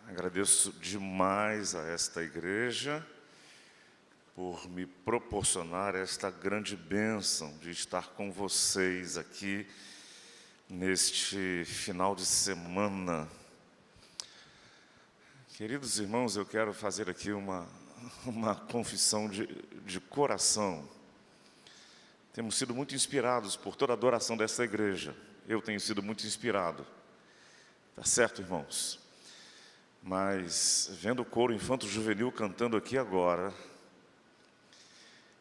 Agradeço demais a esta igreja por me proporcionar esta grande bênção de estar com vocês aqui neste final de semana. Queridos irmãos, eu quero fazer aqui uma confissão de coração. Temos sido muito inspirados por toda a adoração dessa igreja. Eu tenho sido muito inspirado. Tá certo, irmãos? Mas vendo o coro infanto-juvenil cantando aqui agora,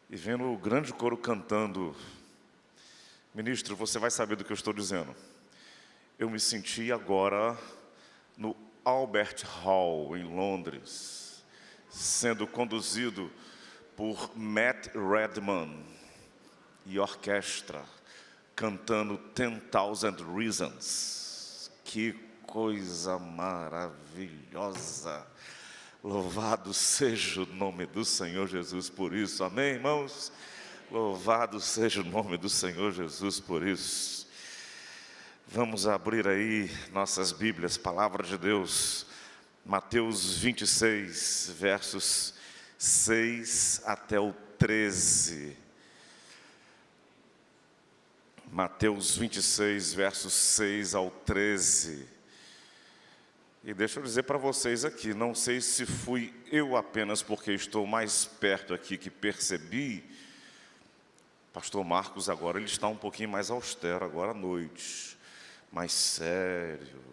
e vendo o grande coro cantando, ministro, você vai saber do que eu estou dizendo. Eu me senti agora no Albert Hall, em Londres, sendo conduzido por Matt Redman e orquestra, cantando 10,000 Reasons. Que coisa maravilhosa! Louvado seja o nome do Senhor Jesus por isso, amém, irmãos? Louvado seja o nome do Senhor Jesus por isso. Vamos abrir aí nossas Bíblias, Palavra de Deus, Mateus 26, versos 6 até o 13. Mateus 26, versos 6 ao 13. E deixa eu dizer para vocês aqui, não sei se fui eu apenas porque estou mais perto aqui que percebi, pastor Marcos agora ele está um pouquinho mais austero, agora à noite, mais sério,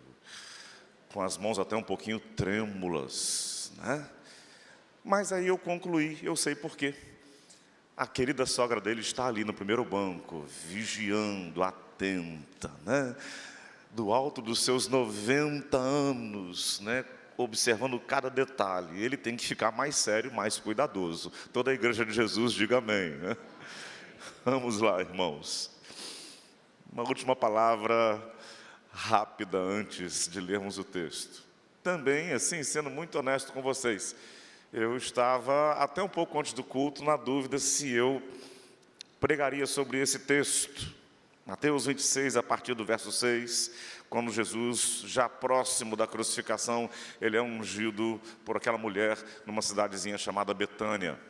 com as mãos até um pouquinho trêmulas, né? Mas aí eu concluí, eu sei por quê. A querida sogra dele está ali no primeiro banco, vigiando, atenta, né? Do alto dos seus 90 anos, né? Observando cada detalhe. Ele tem que ficar mais sério, mais cuidadoso. Toda a igreja de Jesus diga amém, né? Vamos lá, irmãos. Uma última palavra rápida antes de lermos o texto. Também, assim, sendo muito honesto com vocês, eu estava até um pouco antes do culto na dúvida se eu pregaria sobre esse texto. Mateus 26, a partir do verso 6, quando Jesus, já próximo da crucificação, ele é ungido por aquela mulher numa cidadezinha chamada Betânia.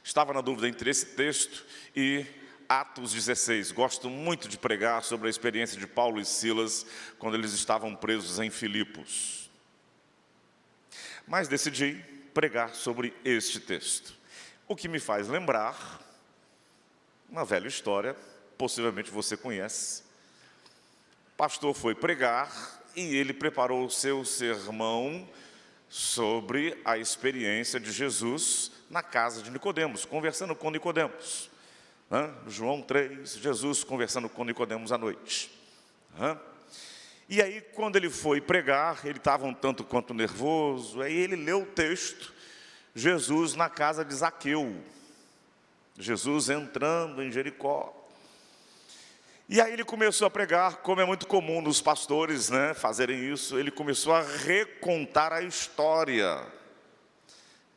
Estava na dúvida entre esse texto e Atos 16. Gosto muito de pregar sobre a experiência de Paulo e Silas quando eles estavam presos em Filipos. Mas decidi pregar sobre este texto. O que me faz lembrar uma velha história, possivelmente você conhece. O pastor foi pregar e ele preparou o seu sermão sobre a experiência de Jesus na casa de Nicodemos, conversando com Nicodemos. João 3, Jesus conversando com Nicodemos à noite. E aí, quando ele foi pregar, ele estava um tanto quanto nervoso, aí ele leu o texto, Jesus na casa de Zaqueu, Jesus entrando em Jericó. E aí ele começou a pregar, como é muito comum nos pastores, né, fazerem isso. Ele começou a recontar a história.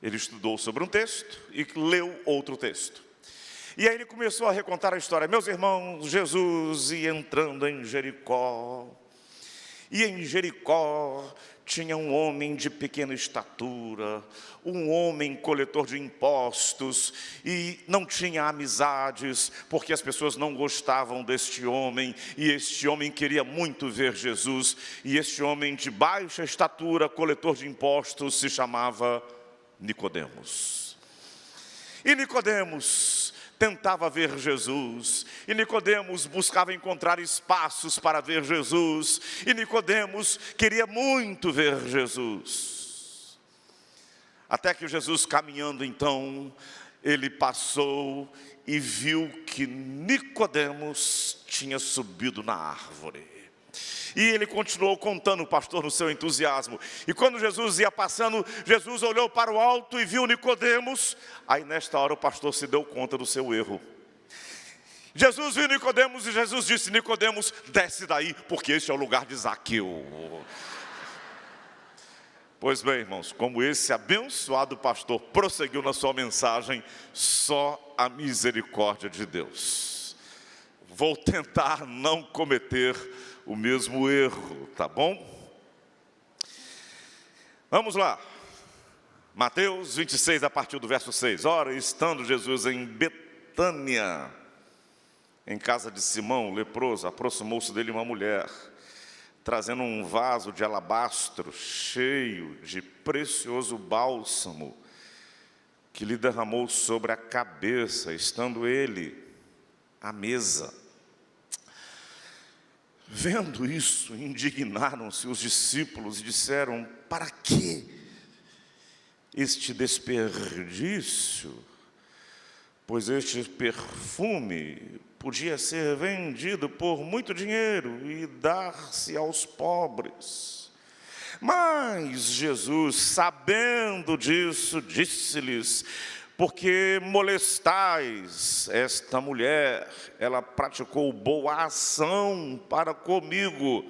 Ele estudou sobre um texto e leu outro texto. E aí ele começou a recontar a história. Meus irmãos, Jesus ia entrando em Jericó. E em Jericó tinha um homem de pequena estatura, um homem coletor de impostos, e não tinha amizades, porque as pessoas não gostavam deste homem, e este homem queria muito ver Jesus, e este homem de baixa estatura, coletor de impostos, se chamava Nicodemos. E Nicodemos tentava ver Jesus, e Nicodemos buscava encontrar espaços para ver Jesus, e Nicodemos queria muito ver Jesus. Até que Jesus, caminhando então, ele passou e viu que Nicodemos tinha subido na árvore. E ele continuou contando, o pastor, no seu entusiasmo. E quando Jesus ia passando, Jesus olhou para o alto e viu Nicodemos. Aí nesta hora o pastor se deu conta do seu erro. Jesus viu Nicodemos e Jesus disse: Nicodemos, desce daí, porque este é o lugar de Zaqueu. Pois bem, irmãos, como esse abençoado pastor prosseguiu na sua mensagem, só a misericórdia de Deus. Vou tentar não cometer o mesmo erro, tá bom? Vamos lá. Mateus 26, a partir do verso 6. Ora, estando Jesus em Betânia, em casa de Simão, o leproso, aproximou-se dele uma mulher, trazendo um vaso de alabastro cheio de precioso bálsamo, que lhe derramou sobre a cabeça, estando ele à mesa. Vendo isso, indignaram-se os discípulos e disseram: para que este desperdício? Pois este perfume podia ser vendido por muito dinheiro e dar-se aos pobres. Mas Jesus, sabendo disso, disse-lhes: porque molestais esta mulher? Ela praticou boa ação para comigo.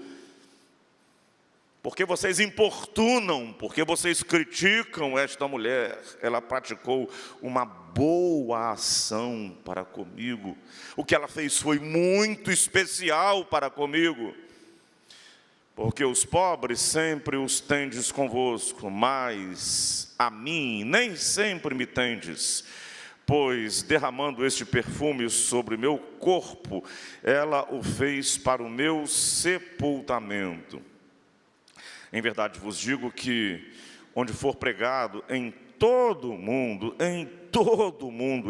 Porque vocês importunam, porque vocês criticam esta mulher? Ela praticou uma boa ação para comigo. O que ela fez foi muito especial para comigo. Porque os pobres sempre os tendes convosco, mas a mim nem sempre me tendes. Pois derramando este perfume sobre meu corpo, ela o fez para o meu sepultamento. Em verdade vos digo que, onde for pregado em todo o mundo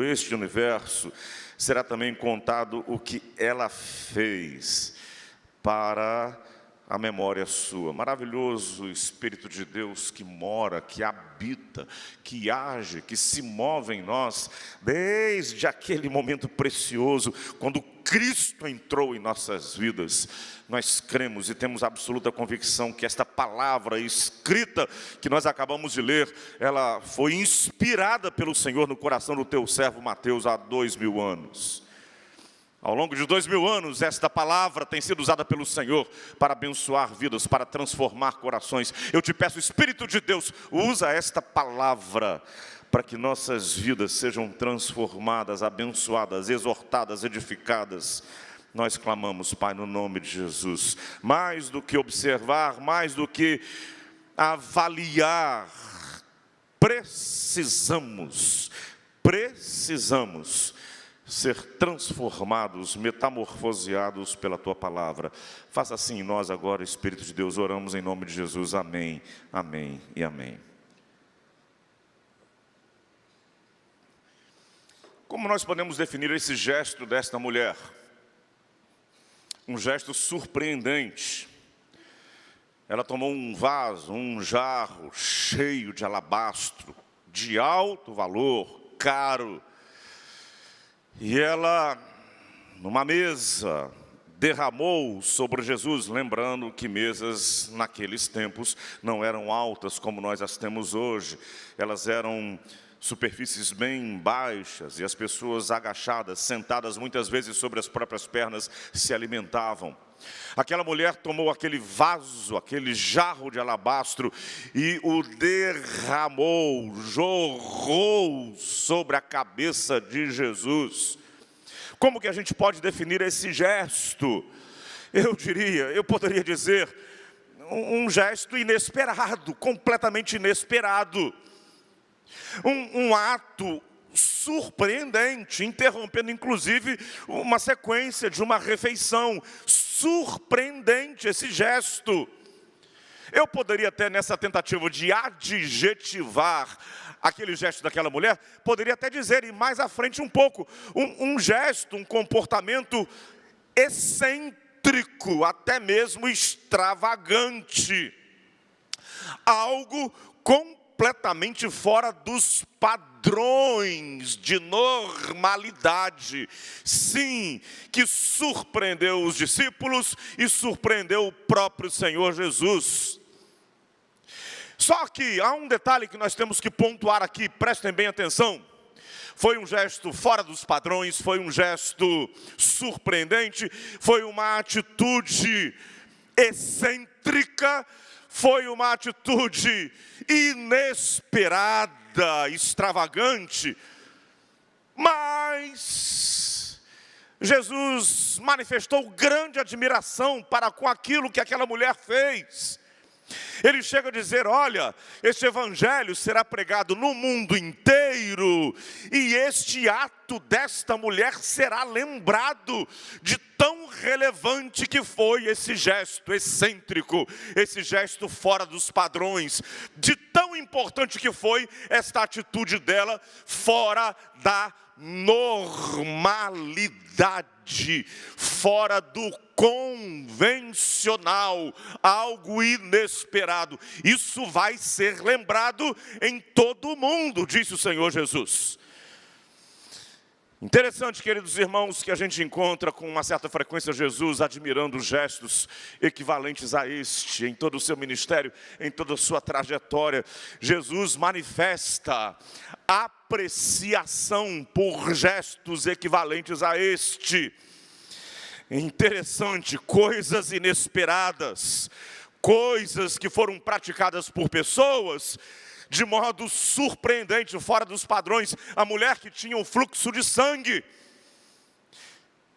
este universo, será também contado o que ela fez para a memória sua. Maravilhoso Espírito de Deus que mora, que habita, que age, que se move em nós, desde aquele momento precioso, quando Cristo entrou em nossas vidas. Nós cremos e temos absoluta convicção que esta palavra escrita que nós acabamos de ler, ela foi inspirada pelo Senhor no coração do teu servo Mateus há 2000 anos. Ao longo de 2000 anos, esta palavra tem sido usada pelo Senhor para abençoar vidas, para transformar corações. Eu te peço, Espírito de Deus, usa esta palavra para que nossas vidas sejam transformadas, abençoadas, exortadas, edificadas. Nós clamamos, Pai, no nome de Jesus. Mais do que observar, mais do que avaliar, precisamos ser transformados, metamorfoseados pela Tua palavra. Faça assim em nós agora, Espírito de Deus, oramos em nome de Jesus, amém, amém e amém. Como nós podemos definir esse gesto desta mulher? Um gesto surpreendente. Ela tomou um vaso, um jarro cheio de alabastro, de alto valor, caro, e ela, numa mesa, derramou sobre Jesus, lembrando que mesas naqueles tempos não eram altas como nós as temos hoje. Elas eram superfícies bem baixas e as pessoas agachadas, sentadas muitas vezes sobre as próprias pernas, se alimentavam. Aquela mulher tomou aquele vaso, aquele jarro de alabastro e o derramou, jorrou sobre a cabeça de Jesus. Como que a gente pode definir esse gesto? Eu poderia dizer, um gesto inesperado, completamente inesperado. Um ato surpreendente, interrompendo inclusive uma sequência de uma refeição. Surpreendente esse gesto. Eu poderia até, nessa tentativa de adjetivar aquele gesto daquela mulher, poderia até dizer, e mais à frente um pouco, um gesto, um comportamento excêntrico, até mesmo extravagante. Algo completamente fora dos padrões de normalidade. Sim, que surpreendeu os discípulos e surpreendeu o próprio Senhor Jesus. Só que há um detalhe que nós temos que pontuar aqui, prestem bem atenção. Foi um gesto fora dos padrões, foi um gesto surpreendente, foi uma atitude excêntrica, foi uma atitude inesperada, extravagante, mas Jesus manifestou grande admiração para com aquilo que aquela mulher fez. Ele chega a dizer: olha, este evangelho será pregado no mundo inteiro, e este ato desta mulher será lembrado, de tão relevante que foi esse gesto excêntrico, esse gesto fora dos padrões, de tão importante que foi esta atitude dela fora da normalidade, fora do convencional, algo inesperado. Isso vai ser lembrado em todo o mundo, disse o Senhor Jesus. Interessante, queridos irmãos, que a gente encontra com uma certa frequência Jesus admirando gestos equivalentes a este, em todo o seu ministério, em toda a sua trajetória. Jesus manifesta apreciação por gestos equivalentes a este. Interessante, coisas inesperadas, coisas que foram praticadas por pessoas de modo surpreendente, fora dos padrões. A mulher que tinha um fluxo de sangue,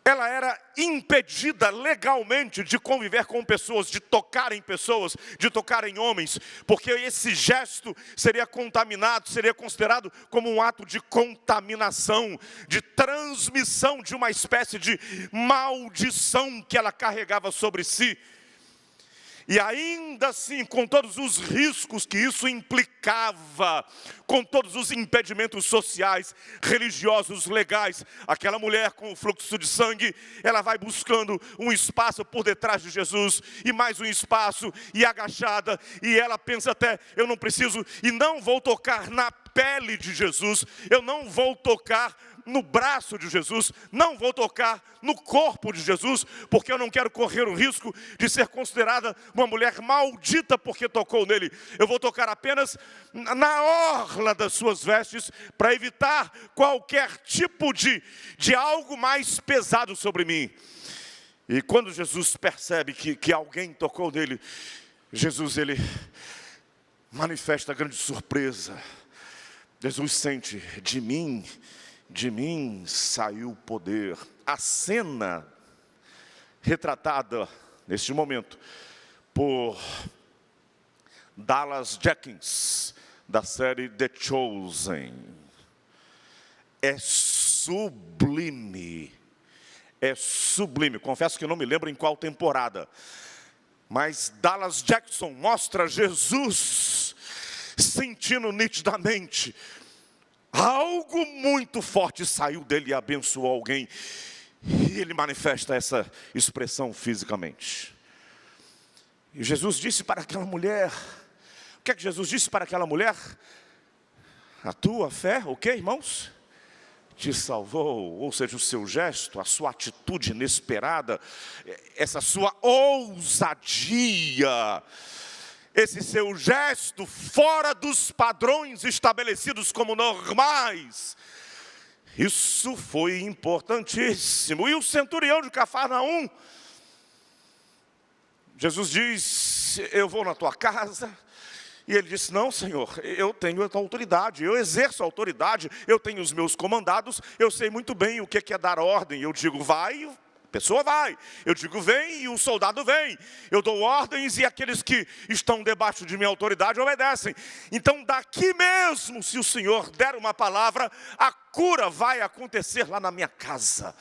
ela era impedida legalmente de conviver com pessoas, de tocar em pessoas, de tocar em homens, porque esse gesto seria contaminado, seria considerado como um ato de contaminação, de transmissão de uma espécie de maldição que ela carregava sobre si. E ainda assim, com todos os riscos que isso implicava, com todos os impedimentos sociais, religiosos, legais, aquela mulher com o fluxo de sangue, ela vai buscando um espaço por detrás de Jesus, e mais um espaço, e agachada, e ela pensa até: eu não preciso, e não vou tocar na pele de Jesus, eu não vou tocar no braço de Jesus, não vou tocar no corpo de Jesus, porque eu não quero correr o risco de ser considerada uma mulher maldita porque tocou nele. Eu vou tocar apenas na orla das suas vestes, para evitar qualquer tipo de algo mais pesado sobre mim. E quando Jesus percebe que alguém tocou nele, Jesus, ele manifesta grande surpresa. Jesus sente: de mim saiu o poder. A cena retratada neste momento por Dallas Jenkins, da série The Chosen, é sublime. É sublime. Confesso que não me lembro em qual temporada, mas Dallas Jackson mostra Jesus sentindo nitidamente algo muito forte saiu dele e abençoou alguém. E ele manifesta essa expressão fisicamente. E Jesus disse para aquela mulher, o que é que Jesus disse para aquela mulher? A tua fé, o que, irmãos? Te salvou. Ou seja, o seu gesto, a sua atitude inesperada, essa sua ousadia, esse seu gesto fora dos padrões estabelecidos como normais, isso foi importantíssimo. E o centurião de Cafarnaum, Jesus diz: eu vou na tua casa. E ele disse: não, Senhor, eu tenho a autoridade, eu exerço a autoridade, eu tenho os meus comandados, eu sei muito bem o que é dar ordem. Eu digo: vai, a pessoa vai. Eu digo: vem, e o soldado vem. Eu dou ordens e aqueles que estão debaixo de minha autoridade obedecem. Então daqui mesmo, se o Senhor der uma palavra, a cura vai acontecer lá na minha casa.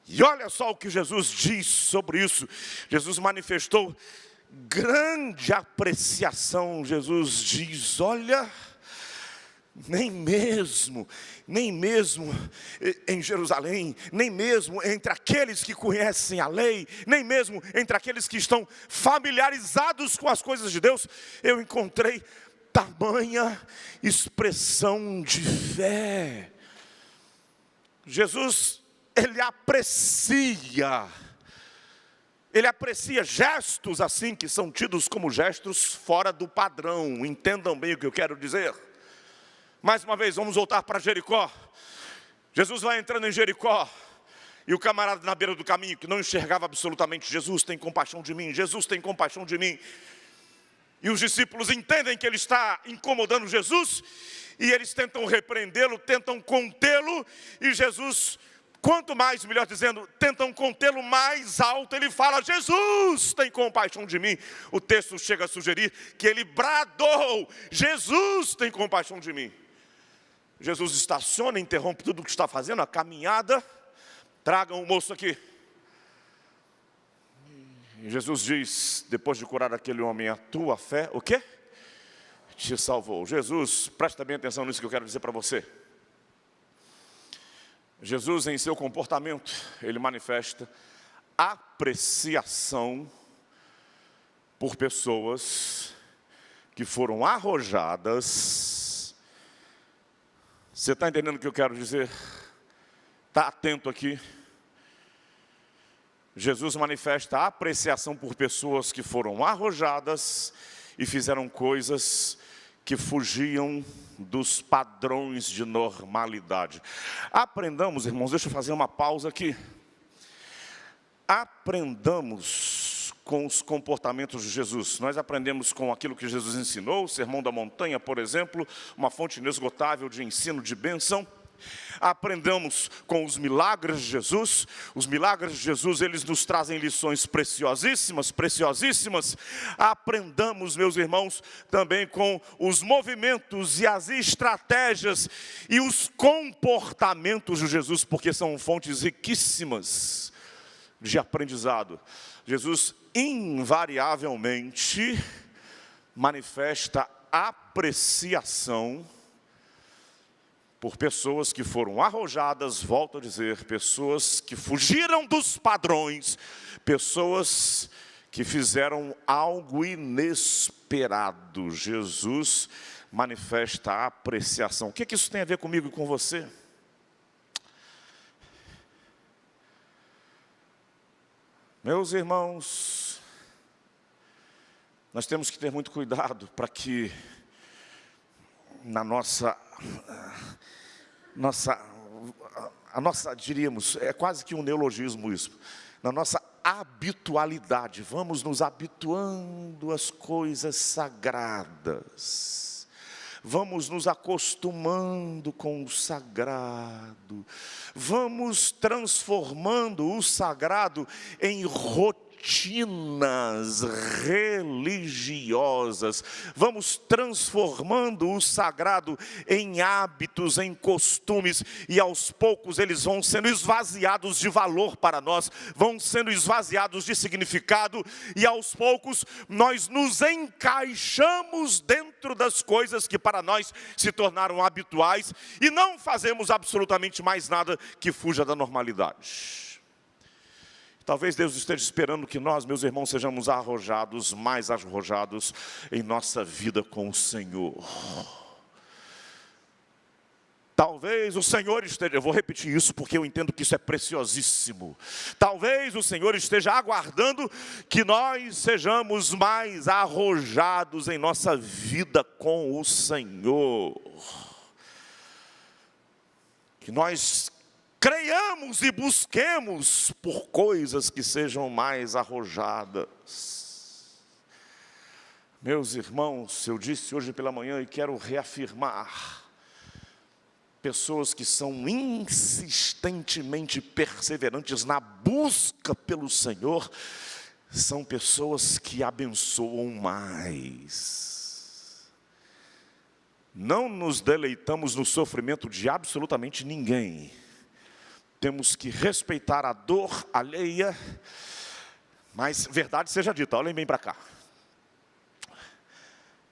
E olha só o que Jesus diz sobre isso. Jesus manifestou grande apreciação. Jesus diz: olha, nem mesmo em Jerusalém, nem mesmo entre aqueles que conhecem a lei, nem mesmo entre aqueles que estão familiarizados com as coisas de Deus, eu encontrei tamanha expressão de fé. Jesus, ele aprecia gestos assim, que são tidos como gestos fora do padrão. Entendam bem o que eu quero dizer. Mais uma vez, vamos voltar para Jericó. Jesus vai entrando em Jericó, e o camarada na beira do caminho, que não enxergava absolutamente: Jesus, tem compaixão de mim, Jesus, tem compaixão de mim. E os discípulos entendem que ele está incomodando Jesus, e eles tentam repreendê-lo, tentam contê-lo, e Jesus Quanto mais, melhor dizendo, tentam contê-lo, mais alto ele fala: Jesus, tem compaixão de mim. O texto chega a sugerir que ele bradou: Jesus, tem compaixão de mim. Jesus estaciona, interrompe tudo o que está fazendo, a caminhada. Tragam o moço aqui. E Jesus diz, depois de curar aquele homem: a tua fé, o quê? Te salvou. Jesus, presta bem atenção nisso que eu quero dizer para você. Jesus, em seu comportamento, ele manifesta apreciação por pessoas que foram arrojadas. Você está entendendo o que eu quero dizer? Está atento aqui. Jesus manifesta apreciação por pessoas que foram arrojadas e fizeram coisas que fugiam dos padrões de normalidade. Aprendamos, irmãos, deixa eu fazer uma pausa aqui. Aprendamos com os comportamentos de Jesus. Nós aprendemos com aquilo que Jesus ensinou, o Sermão da Montanha, por exemplo, uma fonte inesgotável de ensino, de bênção. Aprendamos com os milagres de Jesus. Os milagres de Jesus, eles nos trazem lições preciosíssimas, preciosíssimas. Aprendamos, meus irmãos, também com os movimentos e as estratégias e os comportamentos de Jesus, porque são fontes riquíssimas de aprendizado. Jesus invariavelmente manifesta apreciação por pessoas que foram arrojadas, volto a dizer, pessoas que fugiram dos padrões, pessoas que fizeram algo inesperado. Jesus manifesta a apreciação. O que isso tem a ver comigo e com você? Meus irmãos, nós temos que ter muito cuidado para que na nossa, diríamos, é quase que um neologismo isso, na nossa habitualidade, vamos nos habituando às coisas sagradas, vamos nos acostumando com o sagrado, vamos transformando o sagrado em rotinas religiosas, vamos transformando o sagrado em hábitos, em costumes, e aos poucos eles vão sendo esvaziados de valor para nós, vão sendo esvaziados de significado, e aos poucos nós nos encaixamos dentro das coisas que para nós se tornaram habituais, e não fazemos absolutamente mais nada que fuja da normalidade. Talvez Deus esteja esperando que nós, meus irmãos, sejamos arrojados, mais arrojados em nossa vida com o Senhor. Talvez o Senhor esteja, eu vou repetir isso porque eu entendo que isso é preciosíssimo. Talvez o Senhor esteja aguardando que nós sejamos mais arrojados em nossa vida com o Senhor. Que nós creiamos e busquemos por coisas que sejam mais arrojadas. Meus irmãos, eu disse hoje pela manhã e quero reafirmar, pessoas que são insistentemente perseverantes na busca pelo Senhor, são pessoas que abençoam mais. Não nos deleitamos no sofrimento de absolutamente ninguém. Temos que respeitar a dor alheia, mas verdade seja dita, olhem bem para cá.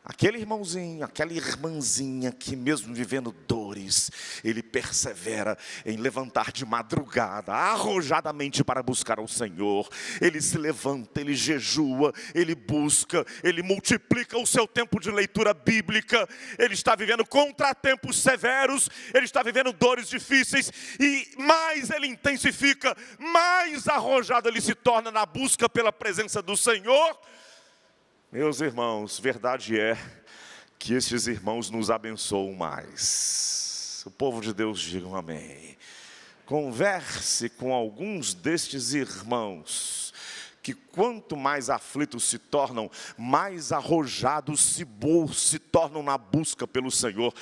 Aquele irmãozinho, aquela irmãzinha que mesmo vivendo dores, ele persevera em levantar de madrugada, arrojadamente para buscar ao Senhor. Ele se levanta, ele jejua, ele busca, ele multiplica o seu tempo de leitura bíblica. Ele está vivendo contratempos severos, ele está vivendo dores difíceis, e mais ele intensifica, mais arrojado ele se torna na busca pela presença do Senhor. Meus irmãos, verdade é que estes irmãos nos abençoam mais. O povo de Deus diga um amém. Converse com alguns destes irmãos que quanto mais aflitos se tornam, mais arrojados se tornam na busca pelo Senhor.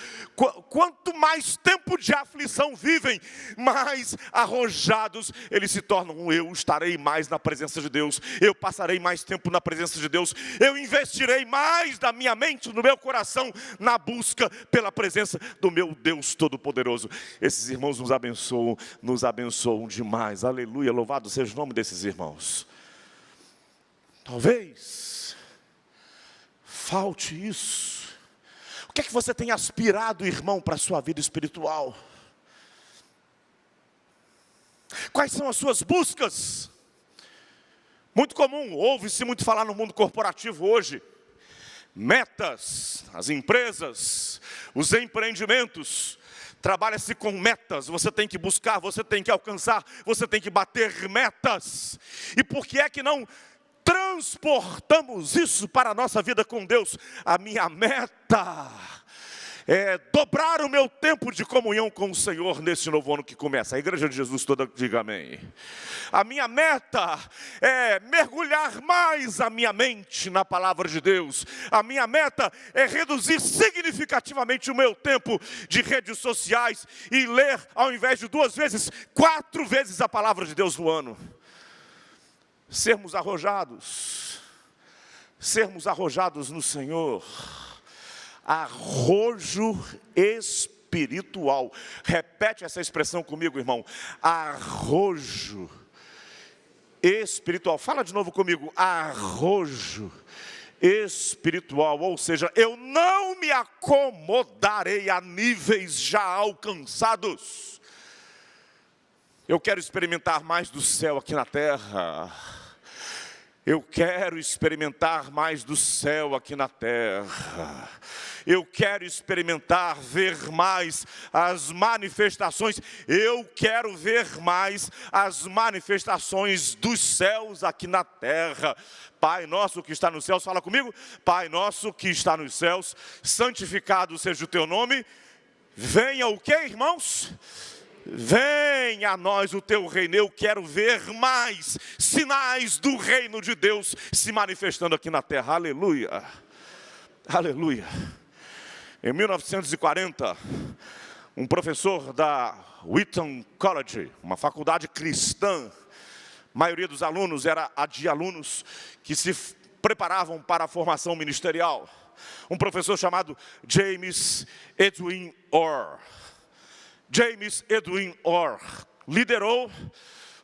Quanto mais tempo de aflição vivem, mais arrojados eles se tornam. Eu estarei mais na presença de Deus, eu passarei mais tempo na presença de Deus, eu investirei mais da minha mente, do meu coração, na busca pela presença do meu Deus Todo-Poderoso. Esses irmãos nos abençoam demais. Aleluia, louvado seja o nome desses irmãos. Talvez falte isso. O que é que você tem aspirado, irmão, para a sua vida espiritual? Quais são as suas buscas? Muito comum, ouve-se muito falar no mundo corporativo hoje. Metas, as empresas, os empreendimentos. Trabalha-se com metas, você tem que buscar, você tem que alcançar, você tem que bater metas. E por que é que não transportamos isso para a nossa vida com Deus? A minha meta é dobrar o meu tempo de comunhão com o Senhor nesse novo ano que começa. A igreja de Jesus toda diga amém. A minha meta é mergulhar mais a minha mente na palavra de Deus. A minha meta é reduzir significativamente o meu tempo de redes sociais e ler, ao invés de 2 vezes, 4 vezes a palavra de Deus no ano. Sermos arrojados no Senhor. Arrojo espiritual. Repete essa expressão comigo, irmão. Arrojo espiritual. Fala de novo comigo. Arrojo espiritual. Ou seja, eu não me acomodarei a níveis já alcançados. Eu quero experimentar mais do céu aqui na terra. Eu quero experimentar mais do céu aqui na terra. Eu quero experimentar, ver mais as manifestações. Eu quero ver mais as manifestações dos céus aqui na terra. Pai nosso que está nos céus, fala comigo. Pai nosso que está nos céus, santificado seja o teu nome. Venha o quê, irmãos? Venha a nós o teu reino. Eu quero ver mais sinais do reino de Deus se manifestando aqui na terra. Aleluia. Aleluia. Em 1940, um professor da Wheaton College, uma faculdade cristã, a maioria dos alunos era a de alunos que se preparavam para a formação ministerial. Um professor chamado James Edwin Orr. James Edwin Orr liderou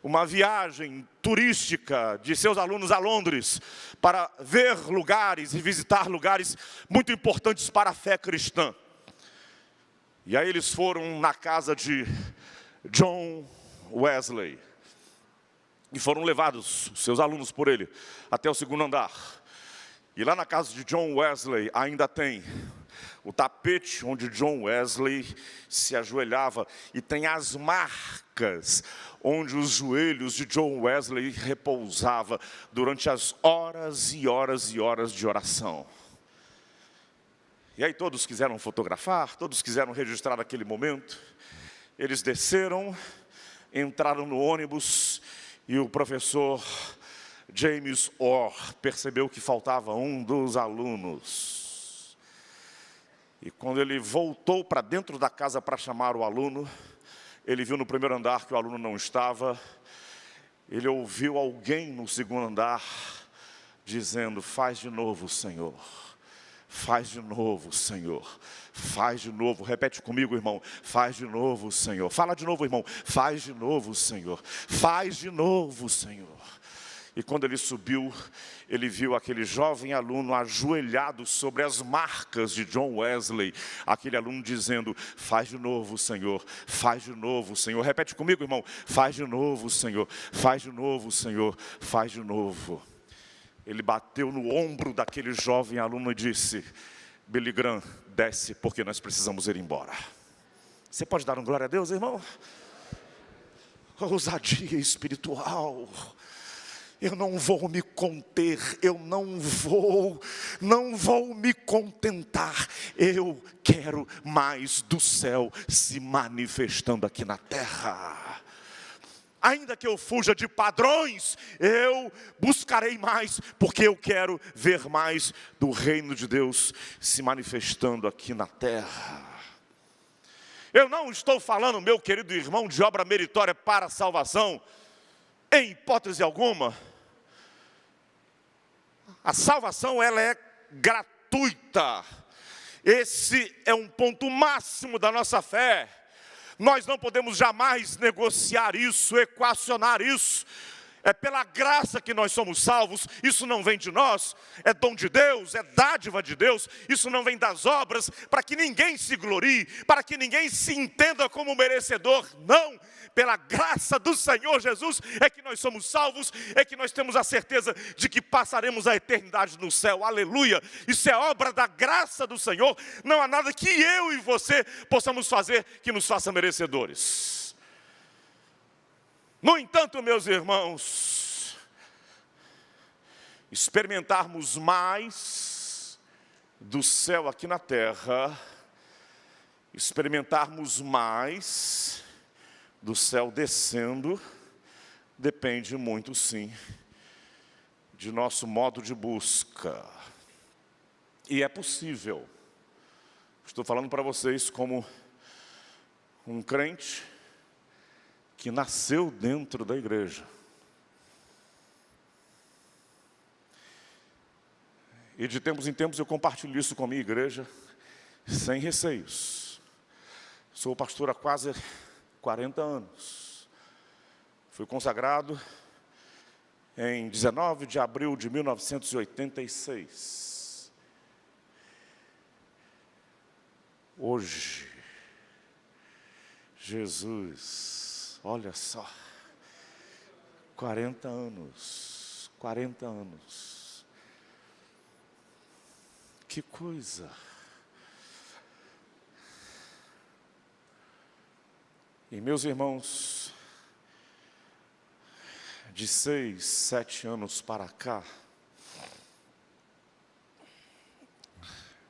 uma viagem turística de seus alunos a Londres para ver lugares e visitar lugares muito importantes para a fé cristã. E aí eles foram na casa de John Wesley e foram levados, seus alunos por ele, até o 2º andar. E lá na casa de John Wesley ainda tem o tapete onde John Wesley se ajoelhava e tem as marcas onde os joelhos de John Wesley repousavam durante as horas e horas e horas de oração. E aí todos quiseram fotografar, todos quiseram registrar aquele momento. Eles desceram, entraram no ônibus e o professor James Orr percebeu que faltava um dos alunos. E quando ele voltou para dentro da casa para chamar o aluno, ele viu no 1º andar que o aluno não estava. Ele ouviu alguém no 2º andar dizendo: faz de novo, Senhor. Faz de novo, Senhor. Faz de novo. Repete comigo, irmão. Faz de novo, Senhor. Fala de novo, irmão. Faz de novo, Senhor. Faz de novo, Senhor. E quando ele subiu, ele viu aquele jovem aluno ajoelhado sobre as marcas de John Wesley. Aquele aluno dizendo: faz de novo, Senhor, faz de novo, Senhor. Repete comigo, irmão: faz de novo, Senhor, faz de novo, Senhor, faz de novo. Ele bateu no ombro daquele jovem aluno e disse: Billy Graham, desce, porque nós precisamos ir embora. Você pode dar um glória a Deus, irmão? Ousadia espiritual. Eu não vou me conter, eu não vou me contentar. Eu quero mais do céu se manifestando aqui na terra. Ainda que eu fuja de padrões, eu buscarei mais, porque eu quero ver mais do reino de Deus se manifestando aqui na terra. Eu não estou falando, meu querido irmão, de obra meritória para a salvação, em hipótese alguma. A salvação, ela é gratuita. Esse é um ponto máximo da nossa fé. Nós não podemos jamais negociar isso, equacionar isso. É pela graça que nós somos salvos, isso não vem de nós, é dom de Deus, é dádiva de Deus, isso não vem das obras, para que ninguém se glorie, para que ninguém se entenda como merecedor, não. Pela graça do Senhor Jesus é que nós somos salvos, é que nós temos a certeza de que passaremos a eternidade no céu, aleluia. Isso é obra da graça do Senhor, não há nada que eu e você possamos fazer que nos faça merecedores. No entanto, meus irmãos, experimentarmos mais do céu aqui na terra, experimentarmos mais do céu descendo, depende muito, sim, de nosso modo de busca. E é possível. Estou falando para vocês como um crente que nasceu dentro da igreja. E de tempos em tempos eu compartilho isso com a minha igreja, sem receios. Sou pastor há quase 40 anos. Fui consagrado em 19 de abril de 1986. Hoje, Jesus, olha só, 40 anos, que coisa. E meus irmãos, de 6, 7 anos para cá,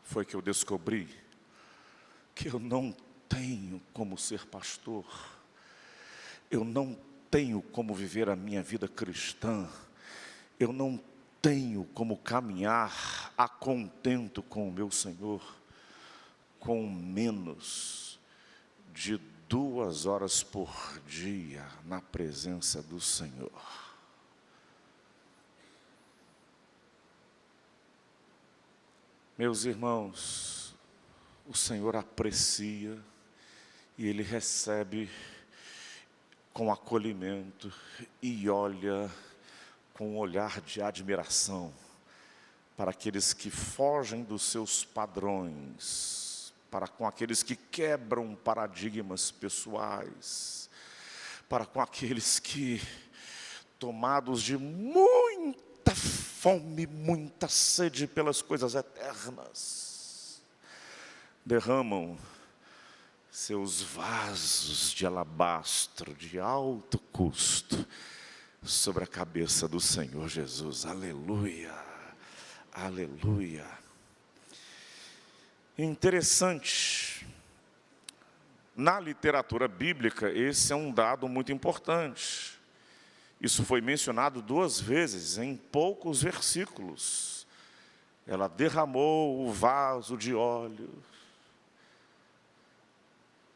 foi que eu descobri que eu não tenho como ser pastor, eu não tenho como viver a minha vida cristã, eu não tenho como caminhar a contento com o meu Senhor, com menos de 2 horas por dia na presença do Senhor. Meus irmãos, o Senhor aprecia e Ele recebe com acolhimento e olha com um olhar de admiração para aqueles que fogem dos seus padrões, para com aqueles que quebram paradigmas pessoais, para com aqueles que, tomados de muita fome, muita sede pelas coisas eternas, derramam seus vasos de alabastro de alto custo sobre a cabeça do Senhor Jesus. Aleluia, aleluia. Interessante, na literatura bíblica, esse é um dado muito importante. Isso foi mencionado 2 vezes, em poucos versículos. Ela derramou o vaso de óleo.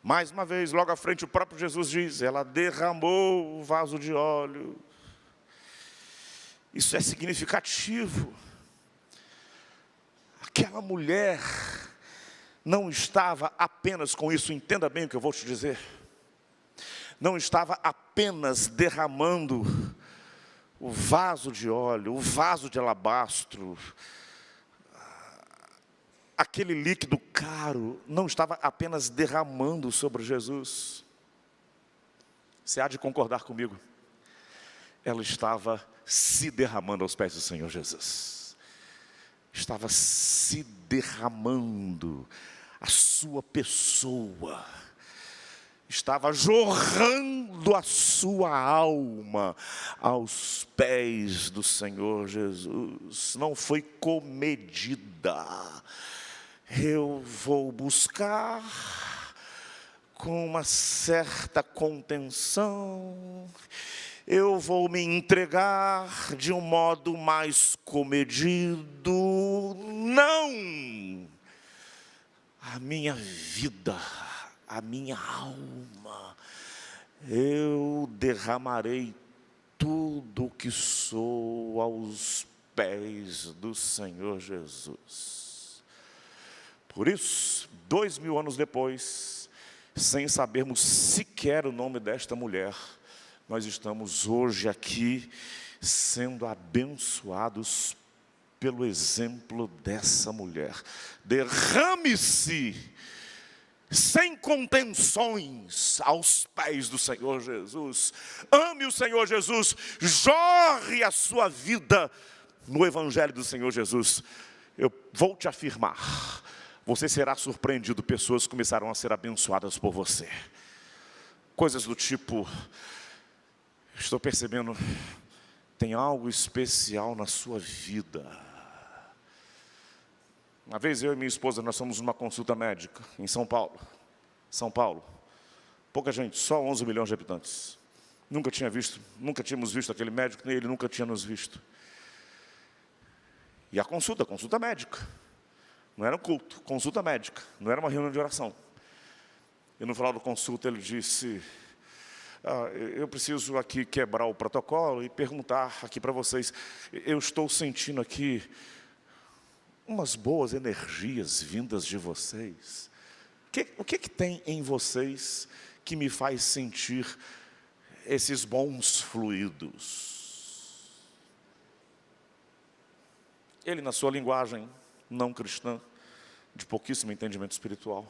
Mais uma vez, logo à frente, o próprio Jesus diz, ela derramou o vaso de óleo. Isso é significativo. Aquela mulher não estava apenas com isso, entenda bem o que eu vou te dizer. Não estava apenas derramando o vaso de óleo, o vaso de alabastro, aquele líquido caro, não estava apenas derramando sobre Jesus. Você há de concordar comigo? Ela estava se derramando aos pés do Senhor Jesus. Estava se derramando a sua pessoa. Estava jorrando a sua alma aos pés do Senhor Jesus. Não foi comedida. Eu vou buscar com uma certa contenção, eu vou me entregar de um modo mais comedido. Não! A minha vida, a minha alma, eu derramarei tudo o que sou aos pés do Senhor Jesus. Por isso, 2000 anos depois, sem sabermos sequer o nome desta mulher, nós estamos hoje aqui sendo abençoados pelo exemplo dessa mulher. Derrame-se sem contenções aos pés do Senhor Jesus. Ame o Senhor Jesus, jorre a sua vida no Evangelho do Senhor Jesus. Eu vou te afirmar, você será surpreendido, pessoas começarão a ser abençoadas por você. Coisas do tipo: estou percebendo, tem algo especial na sua vida. Uma vez eu e minha esposa, nós fomos numa consulta médica em São Paulo. Pouca gente, só 11 milhões de habitantes. Nunca tínhamos visto aquele médico, nem ele nunca tinha nos visto. E a consulta médica. Não era um culto, consulta médica, não era uma reunião de oração. E no final da consulta ele disse: eu preciso aqui quebrar o protocolo e perguntar aqui para vocês, eu estou sentindo aqui umas boas energias vindas de vocês. O que tem em vocês que me faz sentir esses bons fluidos? Ele, na sua linguagem não cristã, de pouquíssimo entendimento espiritual: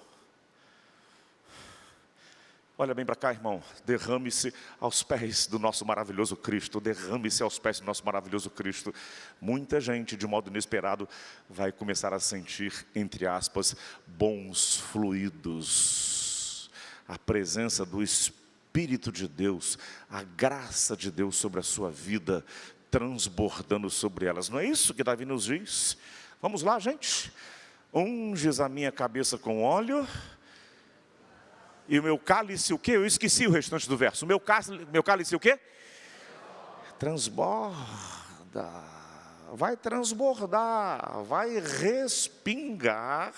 olha bem para cá, irmão, derrame-se aos pés do nosso maravilhoso Cristo, derrame-se aos pés do nosso maravilhoso Cristo. Muita gente, de modo inesperado, vai começar a sentir, entre aspas, bons fluidos. A presença do Espírito de Deus, a graça de Deus sobre a sua vida, transbordando sobre elas. Não é isso que Davi nos diz? Vamos lá, gente. Unges a minha cabeça com óleo, e o meu cálice o quê? Eu esqueci o restante do verso. O meu cálice o quê? Transborda. Vai transbordar, vai respingar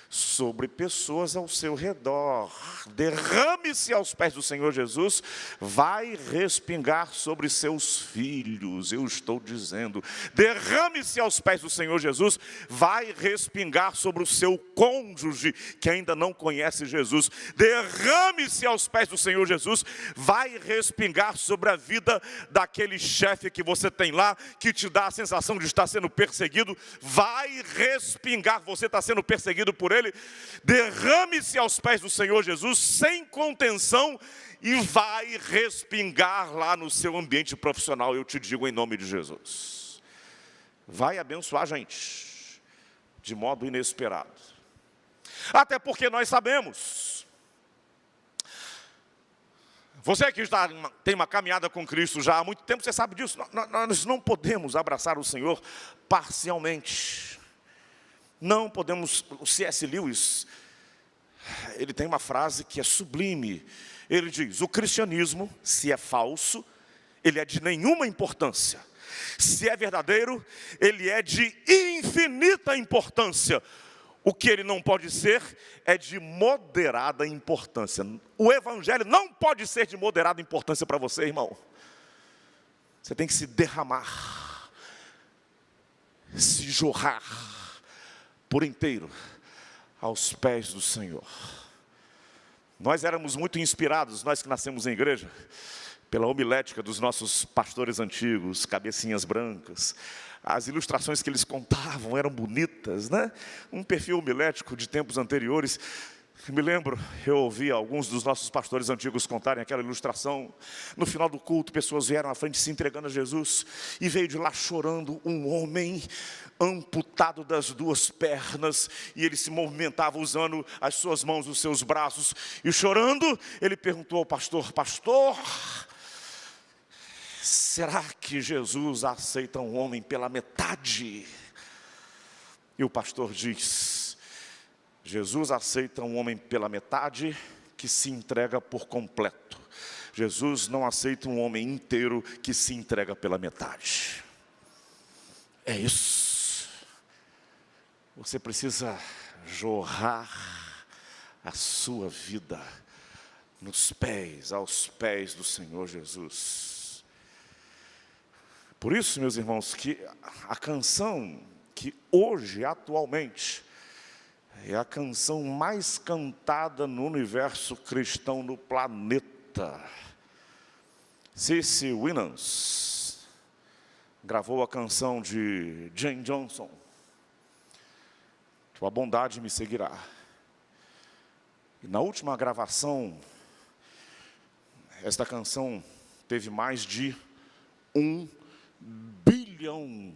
sobre pessoas ao seu redor. Derrame-se aos pés do Senhor Jesus, vai respingar sobre seus filhos. Eu estou dizendo, derrame-se aos pés do Senhor Jesus, vai respingar sobre o seu cônjuge que ainda não conhece Jesus. Derrame-se aos pés do Senhor Jesus, vai respingar sobre a vida daquele chefe que você tem lá, que te dá a sensação de estar sendo perseguido. Vai respingar, você está sendo perseguido por ele. Derrame-se aos pés do Senhor Jesus sem contenção e vai respingar lá no seu ambiente profissional. Eu te digo em nome de Jesus, vai abençoar a gente de modo inesperado. Até porque nós sabemos, você que tem uma caminhada com Cristo já há muito tempo, você sabe disso. Nós não podemos abraçar o Senhor parcialmente. Não podemos. O C.S. Lewis, ele tem uma frase que é sublime. Ele diz: o cristianismo, se é falso, ele é de nenhuma importância. Se é verdadeiro, ele é de infinita importância. O que ele não pode ser é de moderada importância. O evangelho não pode ser de moderada importância para você, irmão. Você tem que se derramar, se jorrar por inteiro aos pés do Senhor. Nós éramos muito inspirados, nós que nascemos em igreja, pela homilética dos nossos pastores antigos, cabecinhas brancas. As ilustrações que eles contavam eram bonitas, né? Um perfil homilético de tempos anteriores. Me lembro, eu ouvi alguns dos nossos pastores antigos contarem aquela ilustração. No final do culto, pessoas vieram à frente se entregando a Jesus, e veio de lá chorando um homem amputado das duas pernas, e ele se movimentava usando as suas mãos, os seus braços, e chorando, ele perguntou ao pastor: pastor, será que Jesus aceita um homem pela metade? E o pastor diz: Jesus aceita um homem pela metade, que se entrega por completo. Jesus não aceita um homem inteiro que se entrega pela metade. É isso. Você precisa jorrar a sua vida aos pés do Senhor Jesus. Por isso, meus irmãos, que a canção que hoje, atualmente, é a canção mais cantada no universo cristão no planeta. C.C. Winans gravou a canção de Jane Johnson, Tua bondade me seguirá. E na última gravação, esta canção teve mais de 1 bilhão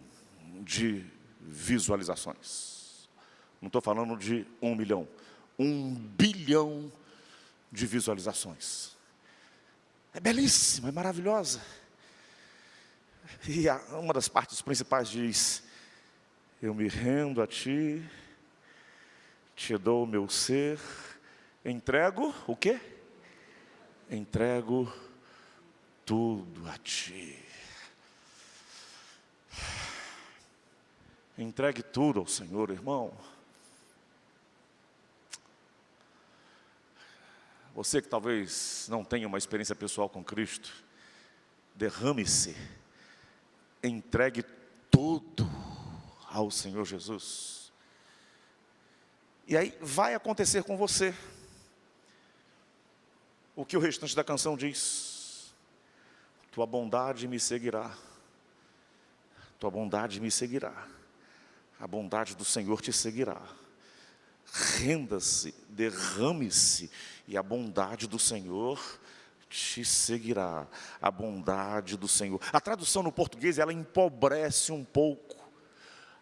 de visualizações. Não estou falando de 1 milhão, 1 bilhão de visualizações. É belíssima, é maravilhosa. E uma das partes principais diz: eu me rendo a ti, te dou o meu ser, entrego o quê? Entrego tudo a ti. Entregue tudo ao Senhor, irmão. Você que talvez não tenha uma experiência pessoal com Cristo, derrame-se, entregue tudo ao Senhor Jesus. E aí vai acontecer com você o que o restante da canção diz: tua bondade me seguirá, tua bondade me seguirá, a bondade do Senhor te seguirá. Renda-se, derrame-se, e a bondade do Senhor te seguirá. A bondade do Senhor. A tradução no português, ela empobrece um pouco.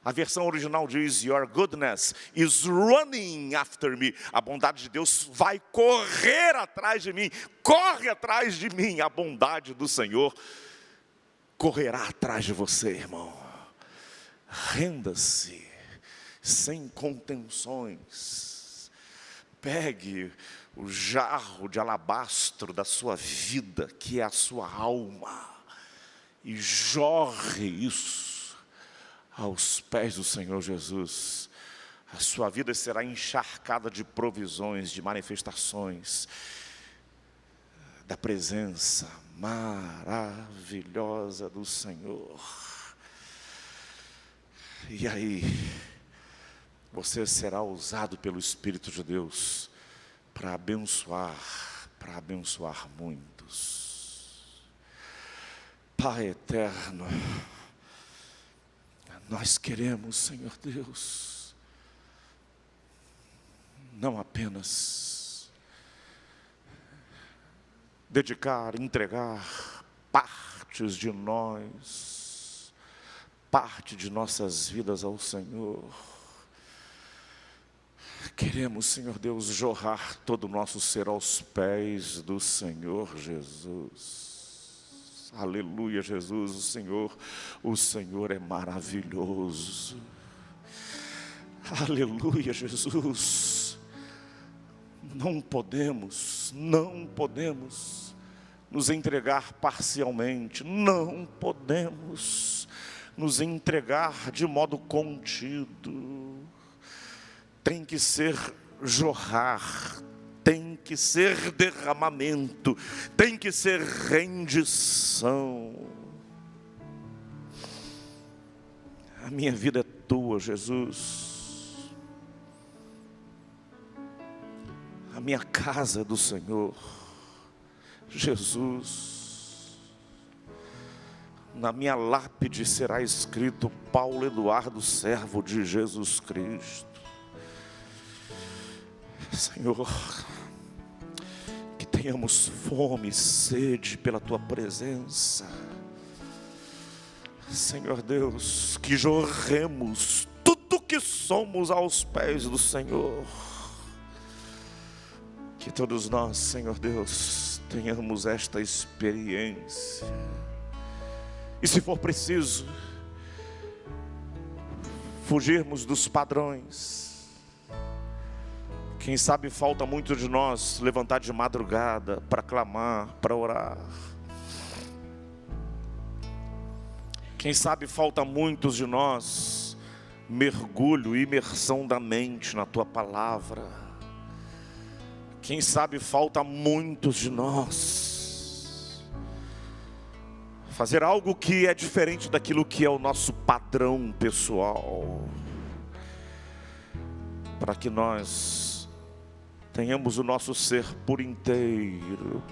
A versão original diz: your goodness is running after me. A bondade de Deus vai correr atrás de mim. Corre atrás de mim. A bondade do Senhor correrá atrás de você, irmão. Renda-se, sem contenções. Pegue o jarro de alabastro da sua vida, que é a sua alma, e jorre isso aos pés do Senhor Jesus. A sua vida será encharcada de provisões, de manifestações da presença maravilhosa do Senhor. E aí, você será usado pelo Espírito de Deus para abençoar muitos. Pai eterno, nós queremos, Senhor Deus, não apenas dedicar, entregar partes de nós, parte de nossas vidas ao Senhor. Queremos, Senhor Deus, jorrar todo o nosso ser aos pés do Senhor Jesus. Aleluia, Jesus, o Senhor é maravilhoso. Aleluia, Jesus. Não podemos nos entregar parcialmente, não podemos nos entregar de modo contido. Tem que ser jorrar, tem que ser derramamento, tem que ser rendição. A minha vida é tua, Jesus. A minha casa é do Senhor, Jesus. Na minha lápide será escrito: Paulo Eduardo, servo de Jesus Cristo. Senhor, que tenhamos fome e sede pela tua presença. Senhor Deus, que jorremos tudo que somos aos pés do Senhor. Que todos nós, Senhor Deus, tenhamos esta experiência. E se for preciso, fugirmos dos padrões, que Quem sabe falta muito de nós levantar de madrugada para clamar, para orar. Quem sabe falta muitos de nós mergulho, imersão da mente na tua palavra. Quem sabe falta muitos de nós fazer algo que é diferente daquilo que é o nosso padrão pessoal, para que nós tenhamos o nosso ser por inteiro,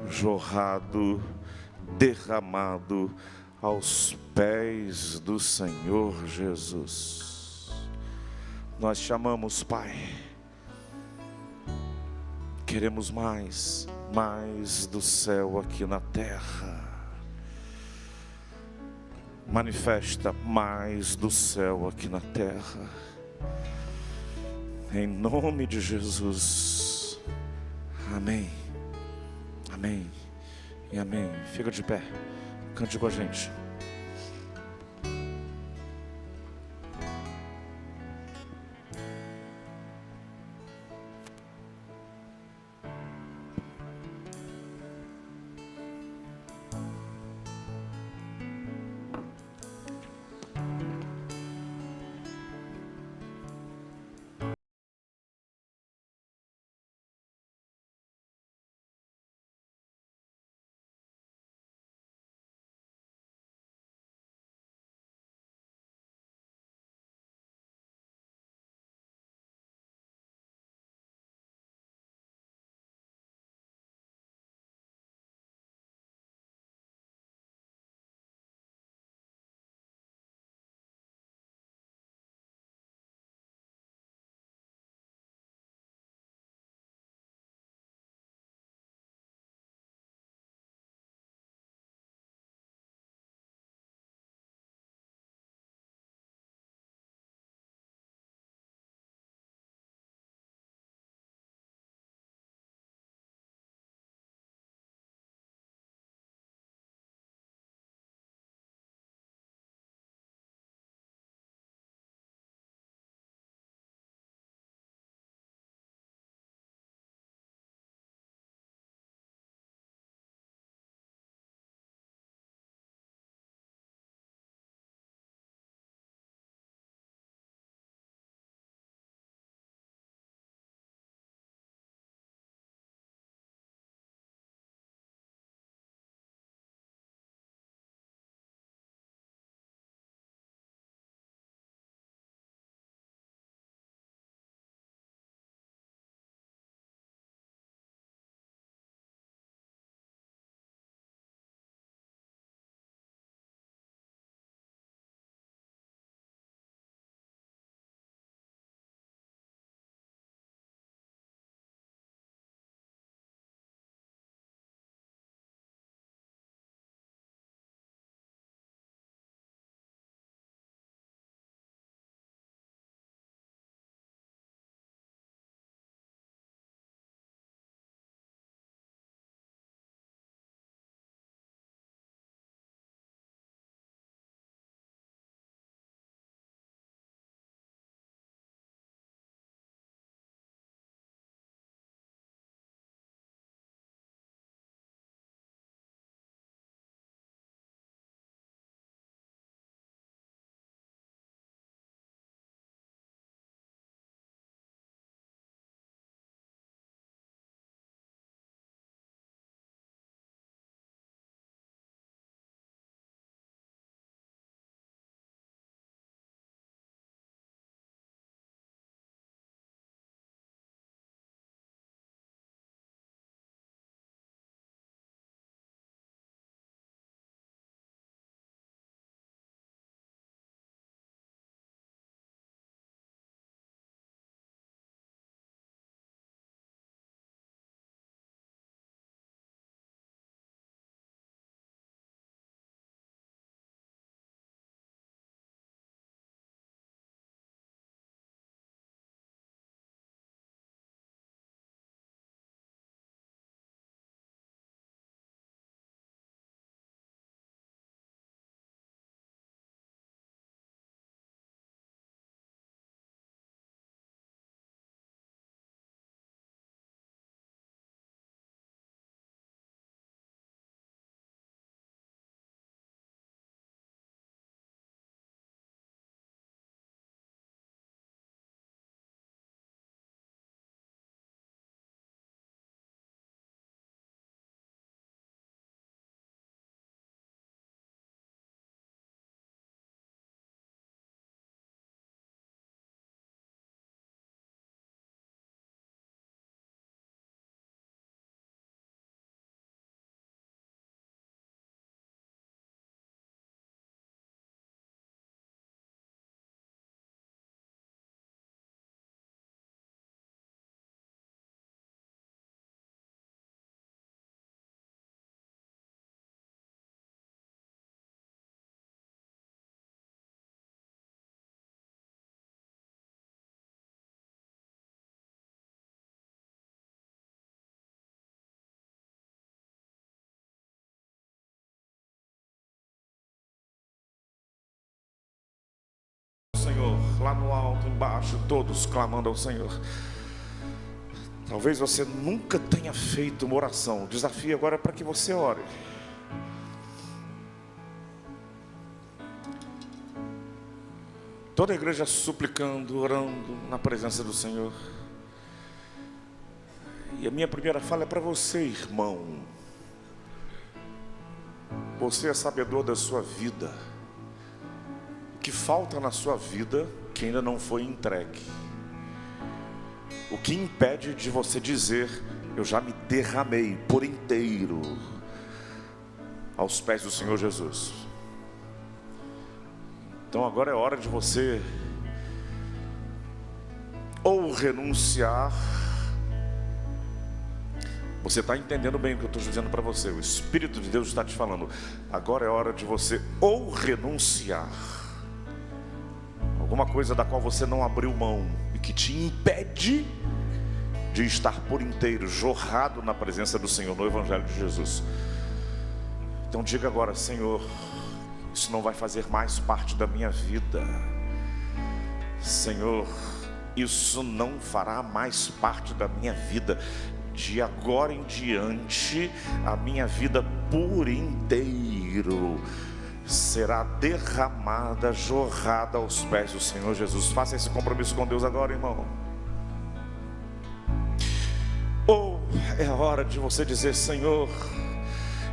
jorrado, derramado aos pés do Senhor Jesus. Nós te amamos, Pai. Queremos mais do céu aqui na terra. Manifesta mais do céu aqui na terra. Em nome de Jesus. Amém. Amém. E amém. Fica de pé. Cante com a gente. lá no alto, embaixo, todos clamando ao Senhor. Talvez você nunca tenha feito uma oração. O desafio agora é para que você ore. Toda a igreja suplicando, orando na presença do Senhor. E a minha primeira fala é para você, irmão. Você é sabedor da sua vida. O que falta na sua vida que ainda não foi entregue? O que impede de você dizer: eu já me derramei por inteiro aos pés do Senhor Jesus? Então agora é hora de você ou renunciar. Você está entendendo bem o que eu estou dizendo para você. O Espírito de Deus está te falando. Agora é hora de você ou renunciar alguma coisa da qual você não abriu mão e que te impede de estar por inteiro jorrado na presença do Senhor, no Evangelho de Jesus. Então diga agora: Senhor, isso não vai fazer mais parte da minha vida. Senhor, isso não fará mais parte da minha vida. De agora em diante, a minha vida por inteiro será derramada, jorrada aos pés do Senhor Jesus. Faça esse compromisso com Deus agora, irmão. Ou é a hora de você dizer: Senhor,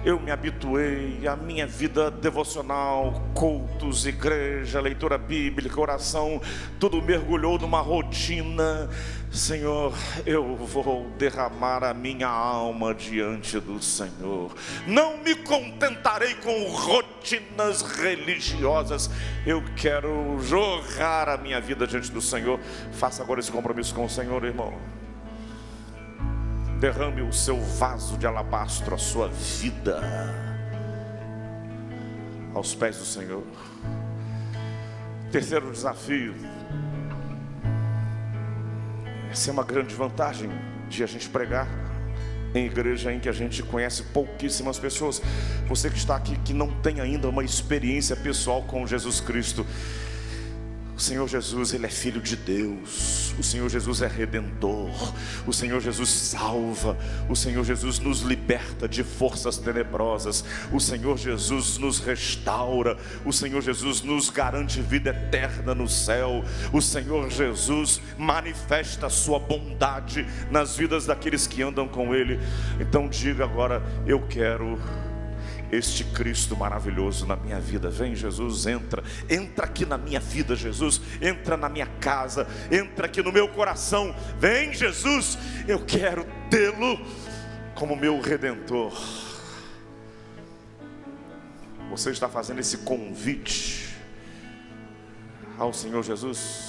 eu me habituei à minha vida devocional, cultos, igreja, leitura bíblica, oração, tudo mergulhou numa rotina. Senhor, eu vou derramar a minha alma diante do Senhor. Não me contentarei com rotinas religiosas. Eu quero jorrar a minha vida diante do Senhor. Faça agora esse compromisso com o Senhor, irmão. Derrame o seu vaso de alabastro, a sua vida, aos pés do Senhor. Terceiro desafio. Essa é uma grande vantagem de a gente pregar em igreja em que a gente conhece pouquíssimas pessoas. Você que está aqui, que não tem ainda uma experiência pessoal com Jesus Cristo. O Senhor Jesus, Ele é Filho de Deus. O Senhor Jesus é Redentor. O Senhor Jesus salva. O Senhor Jesus nos liberta de forças tenebrosas. O Senhor Jesus nos restaura. O Senhor Jesus nos garante vida eterna no céu. O Senhor Jesus manifesta a sua bondade nas vidas daqueles que andam com Ele. Então diga agora: eu quero este Cristo maravilhoso na minha vida. Vem, Jesus, entra aqui na minha vida, Jesus, entra na minha casa, entra aqui no meu coração. Vem, Jesus, eu quero tê-lo como meu Redentor. Você está fazendo esse convite ao Senhor Jesus?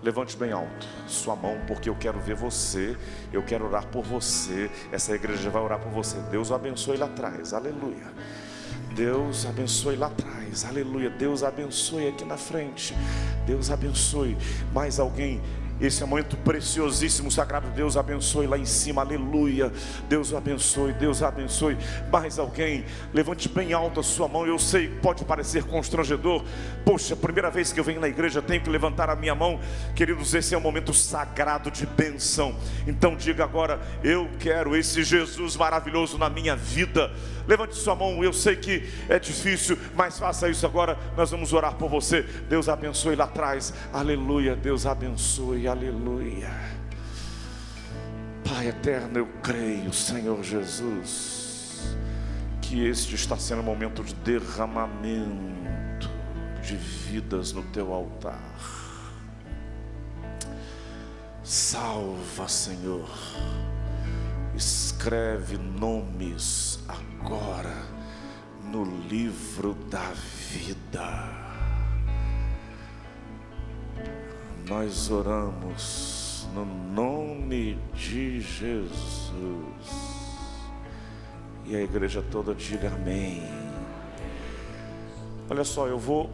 Levante bem alto sua mão, porque eu quero ver você, eu quero orar por você. Essa igreja vai orar por você. Deus o abençoe lá atrás, aleluia. Deus abençoe lá atrás, aleluia. Deus abençoe aqui na frente, Deus abençoe. Mais alguém? Esse é um momento preciosíssimo, sagrado. Deus abençoe lá em cima, aleluia. Deus abençoe, Deus abençoe. Mais alguém? Levante bem alto a sua mão. Eu sei que pode parecer constrangedor. Poxa, primeira vez que eu venho na igreja, tenho que levantar a minha mão. Queridos, esse é um momento sagrado de bênção. Então diga agora: eu quero esse Jesus maravilhoso na minha vida. Levante sua mão. Eu sei que é difícil, mas faça isso agora. Nós vamos orar por você. Deus abençoe lá atrás, aleluia. Deus abençoe, aleluia. Pai eterno, eu creio, Senhor Jesus, que este está sendo um momento de derramamento de vidas no teu altar. Salva, Senhor. Escreve nomes agora no livro da vida. Nós oramos no nome de Jesus. E a igreja toda diga amém. Olha só, eu vou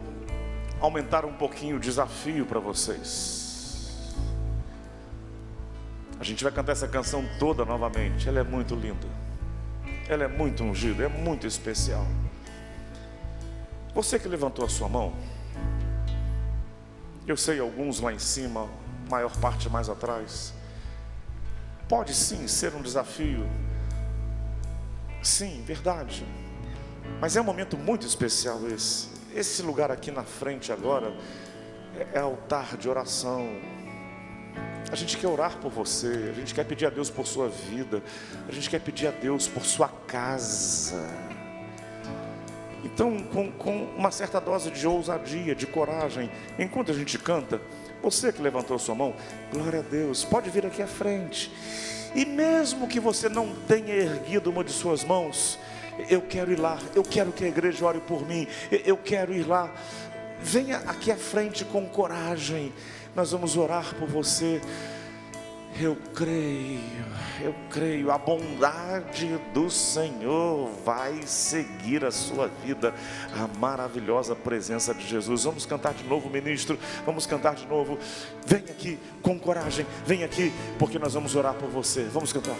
aumentar um pouquinho o desafio para vocês. A gente vai cantar essa canção toda novamente. Ela é muito linda. Ela é muito ungida, é muito especial. Você que levantou a sua mão, Eu sei alguns lá em cima, maior parte mais atrás. Pode sim ser um desafio. Sim, verdade. Mas é um momento muito especial esse. Esse lugar aqui na frente agora é altar de oração. A gente quer orar por você, a gente quer pedir a Deus por sua vida, a gente quer pedir a Deus por sua casa. Então, com uma certa dose de ousadia, de coragem, enquanto a gente canta, você que levantou sua mão, glória a Deus, pode vir aqui à frente. E mesmo que você não tenha erguido uma de suas mãos, eu quero ir lá, eu quero que a igreja ore por mim, eu quero ir lá. Venha aqui à frente com coragem, nós vamos orar por você. Eu creio, a bondade do Senhor vai seguir a sua vida, a maravilhosa presença de Jesus. Vamos cantar de novo, ministro, vamos cantar de novo. Vem aqui com coragem, vem aqui, porque nós vamos orar por você. Vamos cantar.